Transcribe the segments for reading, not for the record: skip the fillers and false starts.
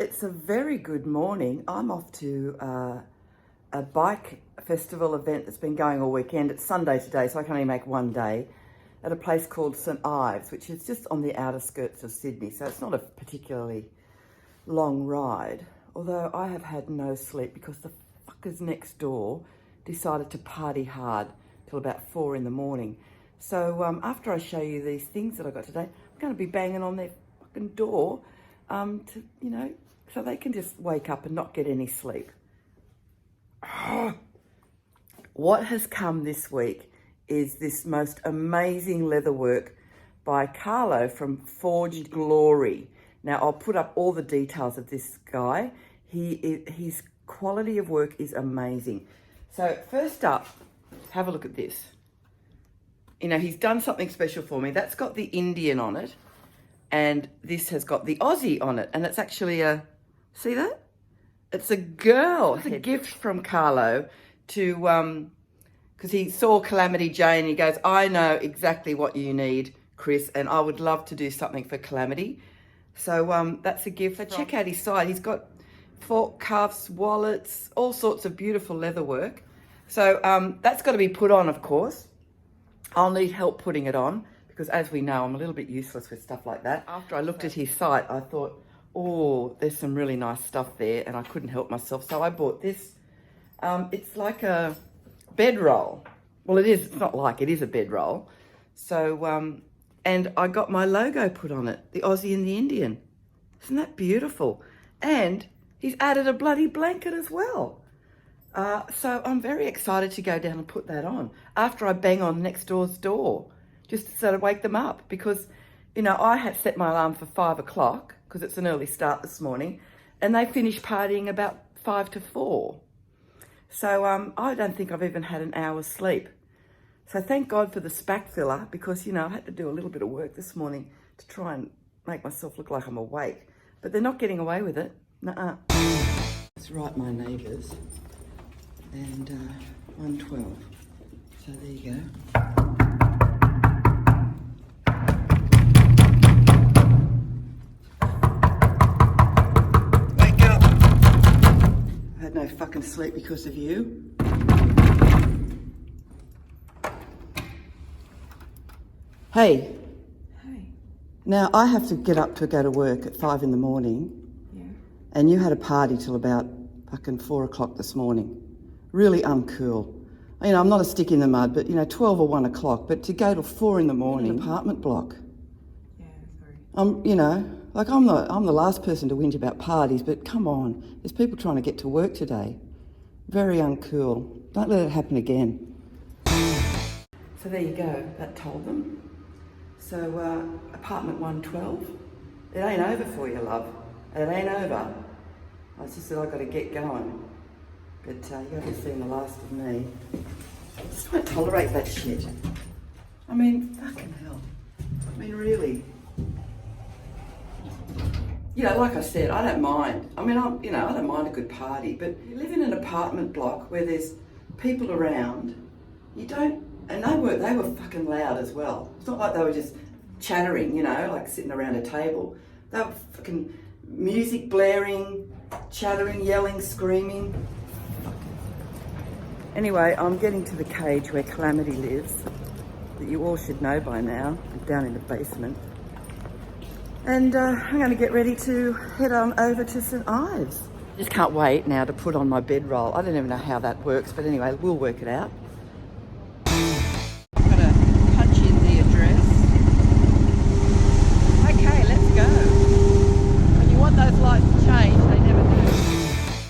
it's a very good morning. I'm off to a bike festival event that's been going all weekend. It's Sunday today, so I can only make one day, at a place called St Ives, which is just on the outer skirts of Sydney. So it's not a particularly long ride, although I have had no sleep because the fuckers next door decided to party hard till about 4 in the morning. So after I show you these things that I got today, I'm going to be banging on their fucking door so they can just wake up and not get any sleep. What has come this week is this most amazing leatherwork by Carlo from Forged Glory. Now, I'll put up all the details of this guy. His quality of work is amazing. So first up, have a look at this. You know, he's done something special for me. That's got the Indian on it, and this has got the Aussie on it. And it's actually see that? It's a girl. It's a gift from Carlo to, because he saw Calamity Jane and he goes, I know exactly what you need, Chris, and I would love to do something for Calamity. So that's a gift. So check out his site. He's got fork cuffs, wallets, all sorts of beautiful leather work. So that's got to be put on, of course. I'll need help putting it on because, as we know, I'm a little bit useless with stuff like that. After I looked at his site, I thought, oh, there's some really nice stuff there, and I couldn't help myself. So I bought this. It's like a bedroll. Well, it is. It's not like, it is a bedroll. So, and I got my logo put on it, the Aussie and the Indian. Isn't that beautiful? And he's added a bloody blanket as well. So I'm very excited to go down and put that on after I bang on next door's door, just to sort of wake them up because, you know, I had set my alarm for 5 o'clock because it's an early start this morning, and they finished partying about 5 to 4. So I don't think I've even had an hour's sleep. So thank God for the spac filler because, you know, I had to do a little bit of work this morning to try and make myself look like I'm awake. But they're not getting away with it. Nuh-uh. Let's write my neighbours. And 112. So there you go. Wake up! I had no fucking sleep because of you. Hey. Hey. Now I have to get up to go to work at 5 in the morning. Yeah. And you had a party till about fucking 4 o'clock this morning. Really uncool. You know, I'm not a stick in the mud, but, you know, 12 or 1 o'clock, but to go till 4 in the morning, in an apartment block. Yeah, sorry. You know, like I'm the last person to whinge about parties, but come on, there's people trying to get to work today. Very uncool. Don't let it happen again. So there you go, that told them. So, apartment 112, it ain't over for you, love. It ain't over. I just said I've got to get going. But you haven't seen the last of me. I just won't tolerate that shit. I mean, fucking hell. I mean, really. You know, like I said, I don't mind. I mean, I don't mind a good party, but you live in an apartment block where there's people around, you don't, and they were fucking loud as well. It's not like they were just chattering, you know, like sitting around a table. They were fucking music blaring, chattering, yelling, screaming. Anyway, I'm getting to the cage where Calamity lives, that you all should know by now, down in the basement. And I'm going to get ready to head on over to St Ives. Just can't wait now to put on my bedroll. I don't even know how that works, but anyway, we'll work it out. I've got to punch in the address. Okay, let's go. When you want those lights to change, they never do.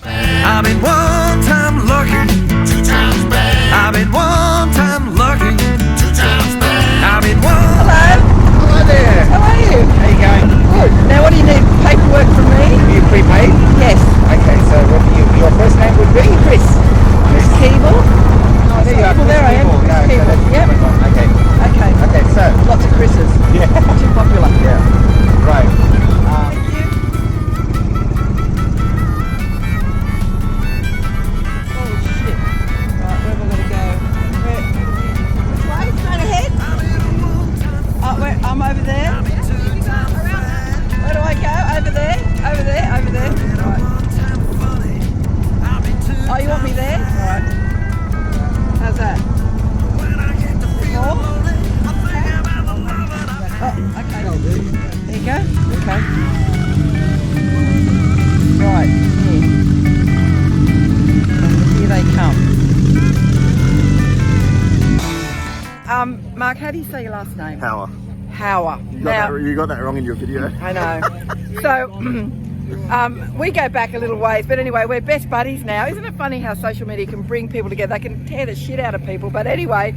I've been one time lucky. I've been one time lucky. 2 times bad. I've been one. Hello. Hello there. How are you? How you going? Good. Now, what do you need? Paperwork from me? Are you prepaid? Yes. Okay, so what your first name would be? Chris. Chris Keeble. Oh, there you are. Well, there I am. Chris Chris Keeble. Yep. Okay. Okay. Okay, so. Lots of Chris's. Yeah. Too popular. Yeah. Right. Thank you. Oh, shit. Right, where am I going to go? Which way? Straight ahead? I'm over there. Where do I go? Over there? Over there? Over there? Mark, how do you say your last name? Power. Hauer. You got that wrong in your video. I know. So, we go back a little ways, but anyway, we're best buddies now. Isn't it funny how social media can bring people together? They can tear the shit out of people, but anyway,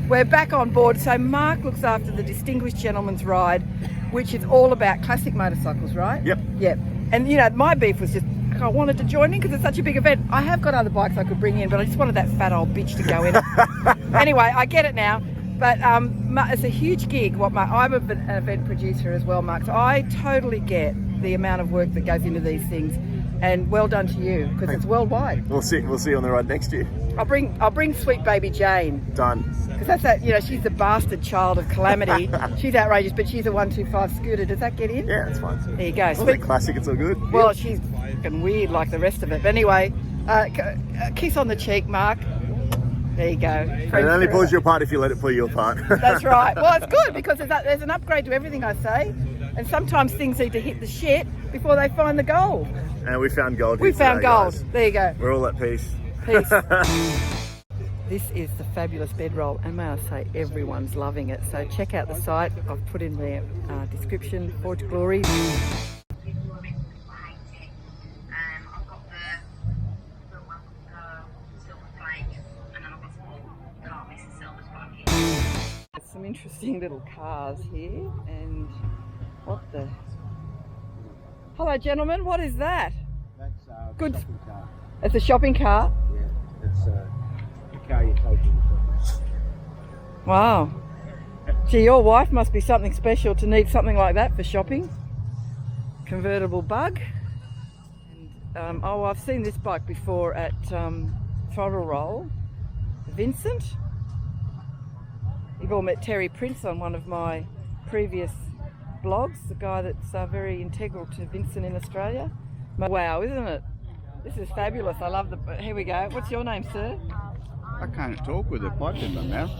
we're back on board. So Mark looks after the Distinguished Gentleman's Ride, which is all about classic motorcycles, right? Yep. Yep. And you know, my beef was just, I wanted to join in because it's such a big event. I have got other bikes I could bring in, but I just wanted that fat old bitch to go in. Anyway, I get it now. But it's a huge gig. I'm an event producer as well, Mark. So I totally get the amount of work that goes into these things. And well done to you, because it's worldwide. We'll see you on the ride next year. I'll bring sweet baby Jane. Done. Because she's the bastard child of Calamity. She's outrageous, but she's a 125 scooter. Does that get in? Yeah, that's fine. There you go. It's a classic, it's all good. Well, she's fucking weird like the rest of it. But anyway, kiss on the cheek, Mark. There you go. And it only pulls you apart if you let it pull you apart. That's right. Well, it's good because there's an upgrade to everything I say. And sometimes things need to hit the shit before they find the gold. And we found gold. We found gold. Guys. There you go. We're all at peace. Peace. This is the fabulous bedroll, and may I say, everyone's loving it. So check out the site. I've put in the description. Forge Glory. I've got the one silver flake, and then I've got some car mix and silver sparky. There's some interesting little cars here, and what the... Hello, gentlemen. What is that? That's Good. shopping car. It's a shopping car. Yeah, it's the car you take in the shopping. Wow. Gee, your wife must be something special to need something like that for shopping. Convertible bug. And, I've seen this bike before at Throttle Roll. Vincent. You've all met Terry Prince on one of my previous blogs, the guy that's very integral to Vincent in Australia. Wow, isn't it? This is fabulous. I love the... Here we go. What's your name, sir? I can't talk with a pipe in my mouth.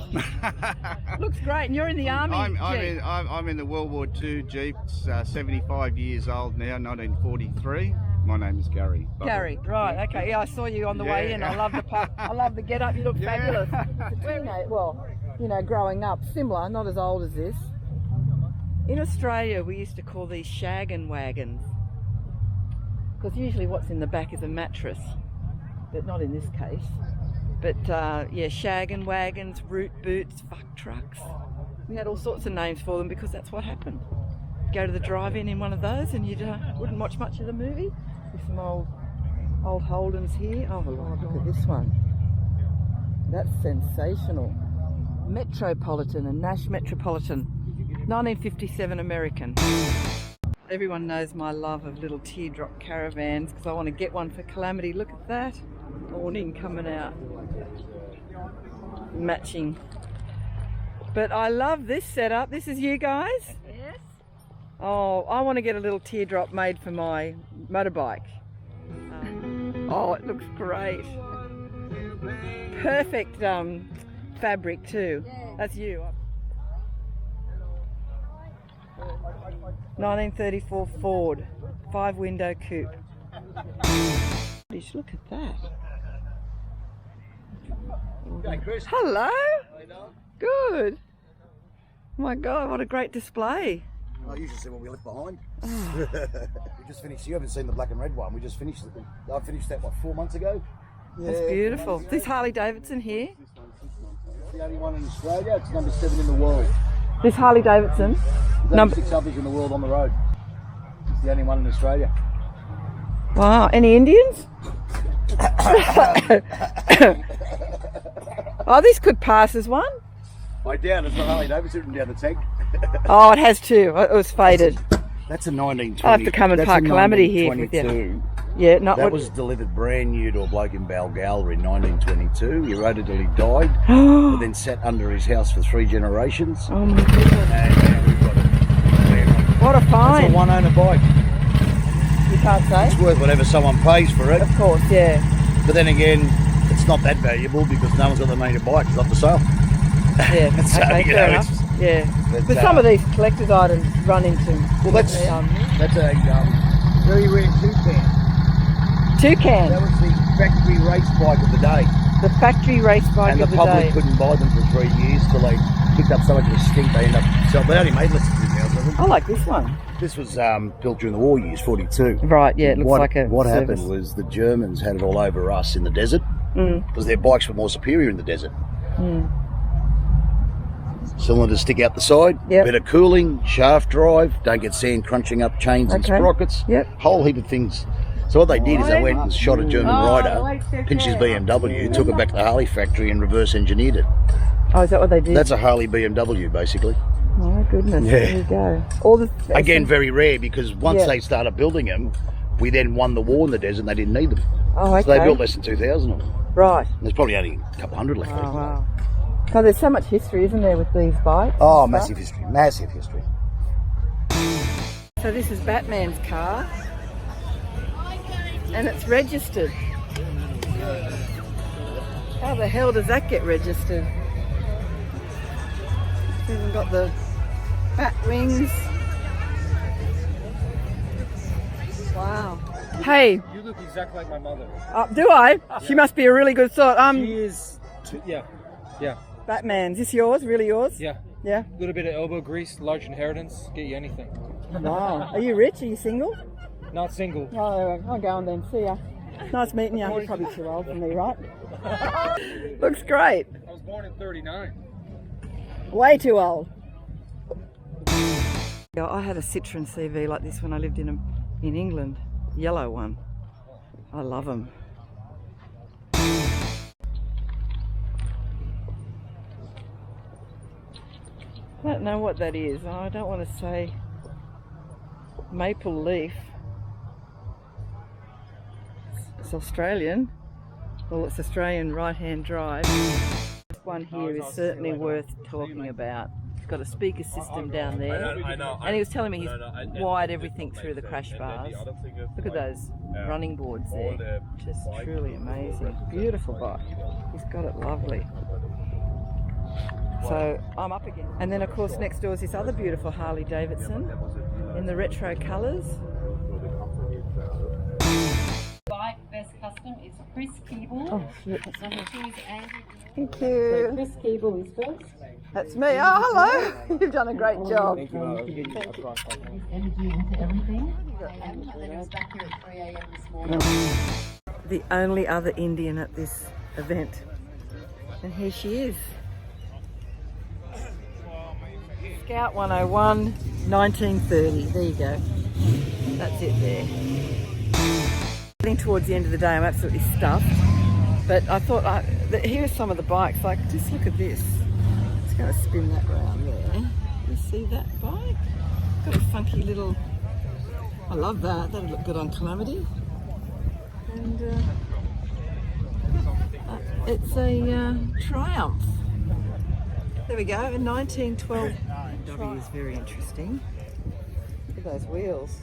Looks great. And you're in the army. I'm in the World War II Jeep. It's 75 years old now, 1943. My name is Gary. Gary, right? Okay. Yeah, I saw you on the way in. I love the I love the get up. You look fabulous. Well, growing up, similar, not as old as this. In Australia, we used to call these shaggin' wagons because usually what's in the back is a mattress, but not in this case. But shaggin' wagons, root boots, fuck trucks. We had all sorts of names for them because that's what happened. Go to the drive-in in one of those and you wouldn't watch much of the movie. There's some old Holdens here. Oh Lord, look at this one. That's sensational. Metropolitan, a Nash Metropolitan. 1957 American. Everyone knows my love of little teardrop caravans because I want to get one for Calamity. Look at that. Awning coming out. Matching. But I love this setup. This is you guys? Yes. Oh, I want to get a little teardrop made for my motorbike. Oh, it looks great. Perfect fabric too. That's you. 1934 Ford, 5-window coupe. Look at that. Hey, Chris. Hello. Good. Oh my God, what a great display. I usually see what we left behind. We just finished. You haven't seen the black and red one. We just finished it. I finished that 4 months ago. That's beautiful. This Harley Davidson here. It's the only one in Australia. It's number 7 in the world. This Harley Davidson. There's only 6 others in the world on the road. It's the only one in Australia. Wow. Any Indians? Oh, this could pass as one. I doubt it's not Harley Davidson written down the tag. Oh, it has too. It was faded. That's a 1920. I'll have to come and park Calamity here with you. Yeah, not that what was delivered brand new to a bloke in Balgowlah in 1922. He rode it till he died, and then sat under his house for 3 generations. Oh my goodness. And we've got it. What a find. It's a one-owner bike. You can't say? It's worth whatever someone pays for it. Of course, yeah. But then again, it's not that valuable because no one's got the money to buy it. It's not for sale. Yeah, So, okay, you fair know, enough. Yeah. but, But some of these collector's items run into... Well, that's a very rare toucan. Toucan. That was the factory race bike of the day. The factory race bike And of the the public day. couldn't buy them for 3 years till they kicked up so much of a stink they end up selling. They only made less than 2,000 of them. I like this one. This was built during the war years, 42. Right, yeah, it looks What like a happened service. was the Germans had it all over us in the desert Mm. because their bikes were more superior in the desert. Cylinders stick out the side, Yep. bit of cooling, shaft drive, don't get sand crunching up chains and Okay. sprockets, Yep. whole heap of things. So what they did is they went and shot a German rider, pinched his BMW, took it back to the Harley factory and reverse engineered it. Oh, is that what they did? That's a Harley BMW basically. Oh, my goodness. Yeah. There you go. All the Again, very rare because once Yeah. they started building them, we then won the war in the desert and they didn't need them. Oh, okay. So they built less than 2,000 of them. Right. And there's probably only a couple hundred left. Oh, wow. So there's so much history, isn't there, with these bikes? Oh, and stuff? massive history, massive history. So this is Batman's car, and it's registered. How the hell does that get registered? It's even got the bat wings. Wow. Hey, You look exactly like my mother. do I? She must be a really good sort. She is, yeah. Batman. Is this yours? Really yours? Yeah. Yeah. A little bit of elbow grease, large inheritance, get you anything. Wow. Are you rich? Are you single? Not single. Oh, I'll go on then. See ya. Nice meeting you. You're probably too old for me, right? Looks great. I was born in 39. Way too old. Yeah, I had a Citroen CV like this when I lived in England. Yellow one. I love them. I don't know what that is. I don't want to say maple leaf. It's Australian. Well, it's Australian right-hand drive. This one here is certainly worth talking about. It's got a speaker system down there. And he was telling me he's wired everything through the crash bars. Look at those running boards there. Just truly amazing. Beautiful bike. He's got it lovely. So I'm up again. And then of course next door is this other beautiful Harley Davidson in the retro colours. Bike Best Custom is Chris Keeble. Oh shit. So he's Andrew. Thank So you. Chris Keeble is first. That's me. Oh, hello. You've done a great job. His energy into everything. And then he was back here at 3 a.m. this morning. The only other Indian at this event. And here she is. Scout 101, 1930. There you go. That's it there. Getting towards the end of the day, I'm absolutely stuffed. But I thought, here's some of the bikes. Like, just look at this. It's going to spin that round there. You see that bike? Got a funky little. I love that. That'll look good on Calamity. And it's a Triumph. There we go, a 1912. W is very interesting. Look at those wheels.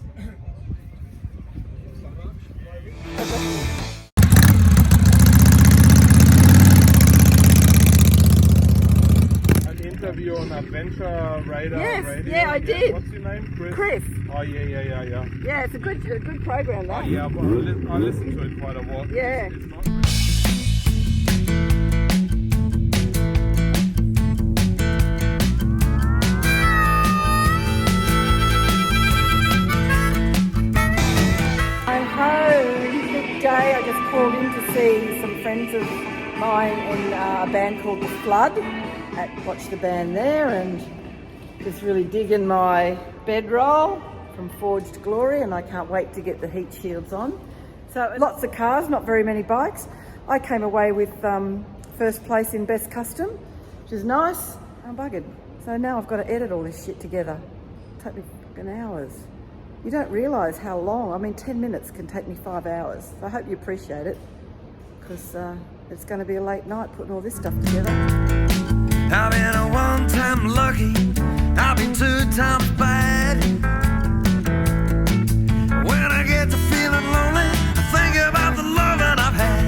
An interview on Adventure Rider Yes, Radio. yeah, I did. What's your name? Chris. Oh, yeah. Yeah, it's a good program, Oh, that. yeah, but I listen to it quite a lot. Yeah. It's not... I'm home. Good day. I just called in to see some friends of mine in a band called The Flood. Watched the band there and just really digging my bedroll from Forged Glory, and I can't wait to get the heat shields on. So lots of cars, not very many bikes. I came away with first place in Best Custom, which is nice. I'm buggered. So now I've got to edit all this shit together. It'll take me fucking hours. You don't realise how long. I mean, 10 minutes can take me 5 hours. So I hope you appreciate it, because it's going to be a late night putting all this stuff together. I've been a one-time lucky, I've been 2 times bad. When I get to feeling lonely, I think about the love that I've had.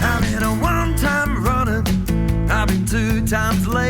I've been a one-time runner, I've been 2 times late.